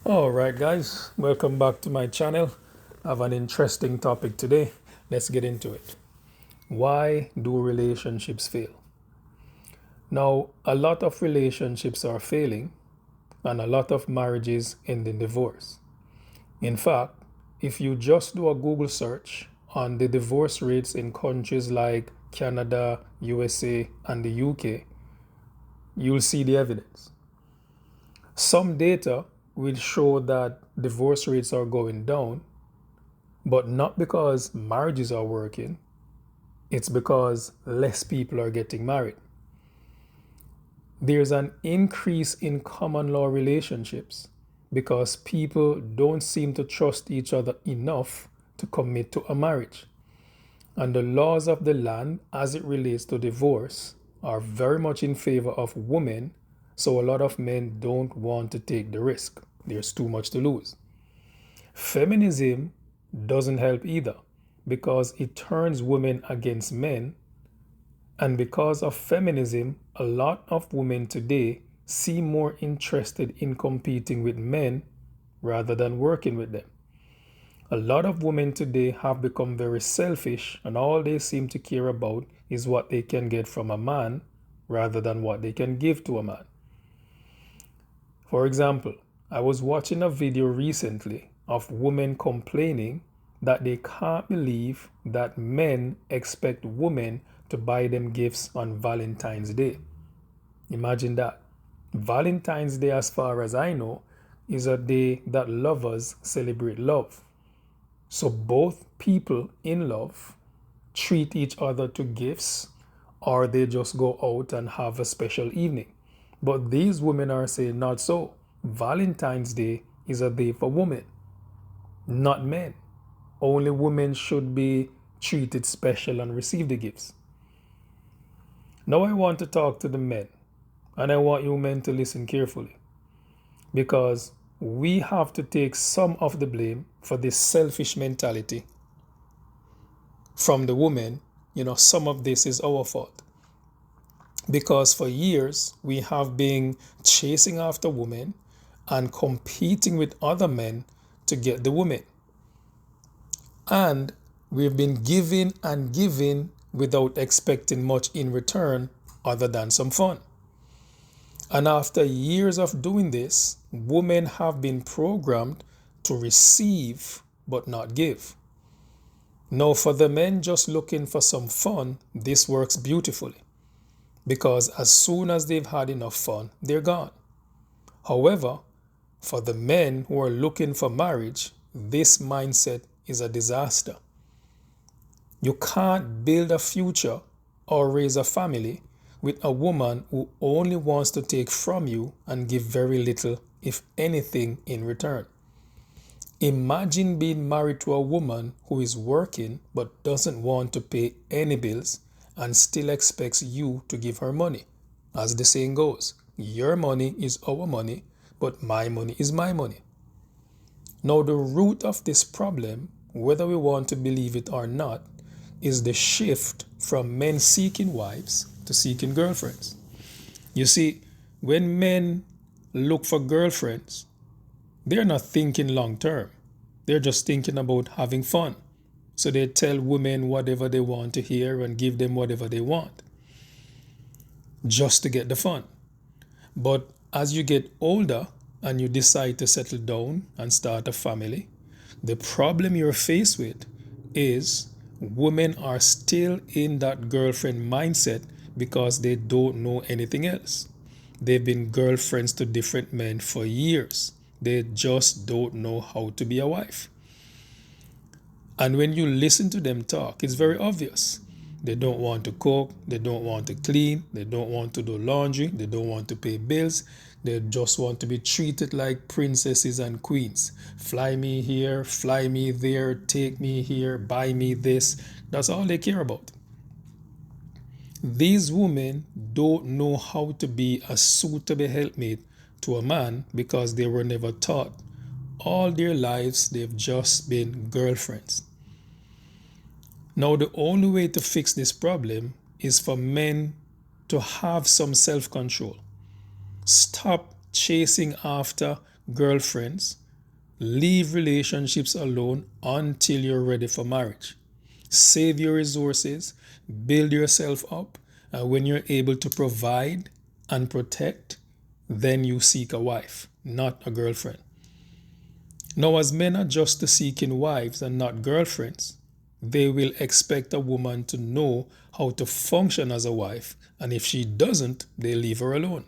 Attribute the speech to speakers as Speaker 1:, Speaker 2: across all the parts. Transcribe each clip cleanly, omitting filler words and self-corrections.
Speaker 1: All right, guys, welcome back to my channel. I have an interesting topic today. Let's get into it. Why do relationships fail? Now, a lot of relationships are failing, and a lot of marriages end in divorce. In fact, if you just do a Google search on the divorce rates in countries like Canada, USA, and the UK, you'll see the evidence. Some data will show that divorce rates are going down, but not because marriages are working, it's because less people are getting married. There's an increase in common law relationships because people don't seem to trust each other enough to commit to a marriage. And the laws of the land, as it relates to divorce, are very much in favor of women, so a lot of men don't want to take the risk. There's too much to lose. Feminism doesn't help either because it turns women against men. And because of feminism, a lot of women today seem more interested in competing with men rather than working with them. A lot of women today have become very selfish, and all they seem to care about is what they can get from a man rather than what they can give to a man. For example, I was watching a video recently of women complaining that they can't believe that men expect women to buy them gifts on Valentine's Day. Imagine that. Valentine's Day, as far as I know, is a day that lovers celebrate love. So both people in love treat each other to gifts, or they just go out and have a special evening. But these women are saying not so. Valentine's Day is a day for women, not men. Only women should be treated special and receive the gifts. Now I want to talk to the men, and I want you men to listen carefully because we have to take some of the blame for this selfish mentality from the women. Some of this is our fault because for years we have been chasing after women and competing with other men to get the women. And we've been giving and giving without expecting much in return other than some fun. And after years of doing this, women have been programmed to receive but not give. Now, for the men just looking for some fun, this works beautifully because as soon as they've had enough fun, they're gone. However, for the men who are looking for marriage, this mindset is a disaster. You can't build a future or raise a family with a woman who only wants to take from you and give very little, if anything, in return. Imagine being married to a woman who is working but doesn't want to pay any bills and still expects you to give her money. As the saying goes, your money is our money, but my money is my money. Now, the root of this problem, whether we want to believe it or not, is the shift from men seeking wives to seeking girlfriends. You see, when men look for girlfriends, they're not thinking long term. They're just thinking about having fun. So they tell women whatever they want to hear and give them whatever they want just to get the fun. But as you get older and you decide to settle down and start a family, the problem you're faced with is women are still in that girlfriend mindset because they don't know anything else. They've been girlfriends to different men for years. They just don't know how to be a wife. And when you listen to them talk, it's very obvious. They don't want to cook, they don't want to clean, they don't want to do laundry, they don't want to pay bills. They just want to be treated like princesses and queens. Fly me here, fly me there, take me here, buy me this. That's all they care about. These women don't know how to be a suitable helpmate to a man because they were never taught. All their lives, they've just been girlfriends. Now, the only way to fix this problem is for men to have some self-control. Stop chasing after girlfriends. Leave relationships alone until you're ready for marriage. Save your resources, build yourself up, and when you're able to provide and protect, then you seek a wife, not a girlfriend. Now, as men adjust to seeking wives and not girlfriends, they will expect a woman to know how to function as a wife, and if she doesn't, they leave her alone.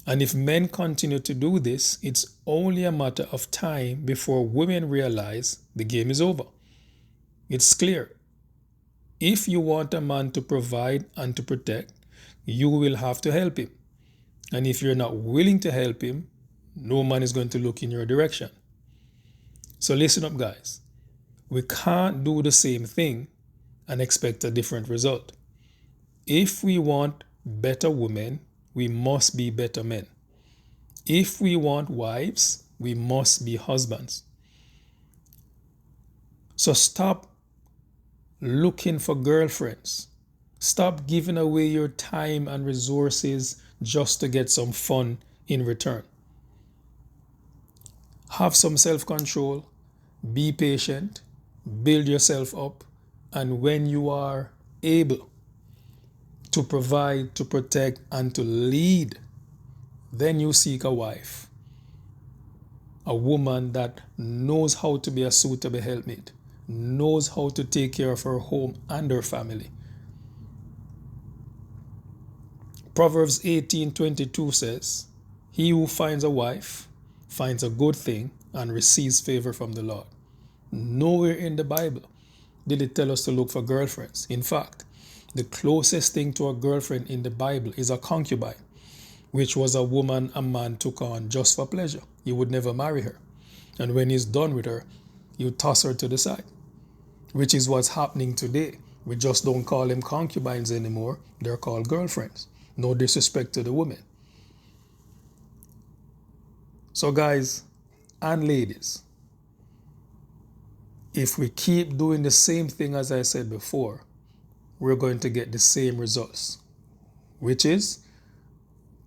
Speaker 1: And if men continue to do this, it's only a matter of time before women realize the game is over. It's clear. If you want a man to provide and to protect, you will have to help him. And if you're not willing to help him, no man is going to look in your direction. So listen up, guys. We can't do the same thing and expect a different result. If we want better women, we must be better men. If we want wives, we must be husbands. So stop looking for girlfriends. Stop giving away your time and resources just to get some fun in return. Have some self-control, be patient, build yourself up, and when you are able to provide, to protect, and to lead, then you seek a wife, a woman that knows how to be a suitable helpmate, knows how to take care of her home and her family. Proverbs 18:22 says, "He who finds a wife finds a good thing and receives favor from the Lord." Nowhere in the Bible did it tell us to look for girlfriends. In fact, the closest thing to a girlfriend in the Bible is a concubine, which was a woman a man took on just for pleasure. He would never marry her. And when he's done with her, you toss her to the side, which is what's happening today. We just don't call them concubines anymore. They're called girlfriends. No disrespect to the women. So guys and ladies, if we keep doing the same thing as I said before, we're going to get the same results, which is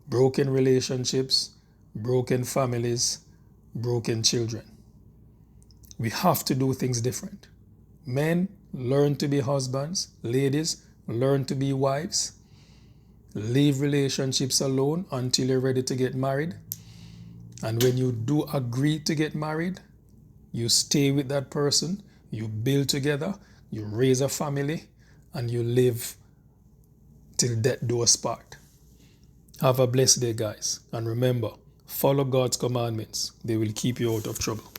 Speaker 1: broken relationships, broken families, broken children. We have to do things different. Men, learn to be husbands. Ladies, learn to be wives. Leave relationships alone until you're ready to get married. And when you do agree to get married, you stay with that person, you build together, you raise a family, and you live till death do us part. Have a blessed day, guys. And remember, follow God's commandments. They will keep you out of trouble.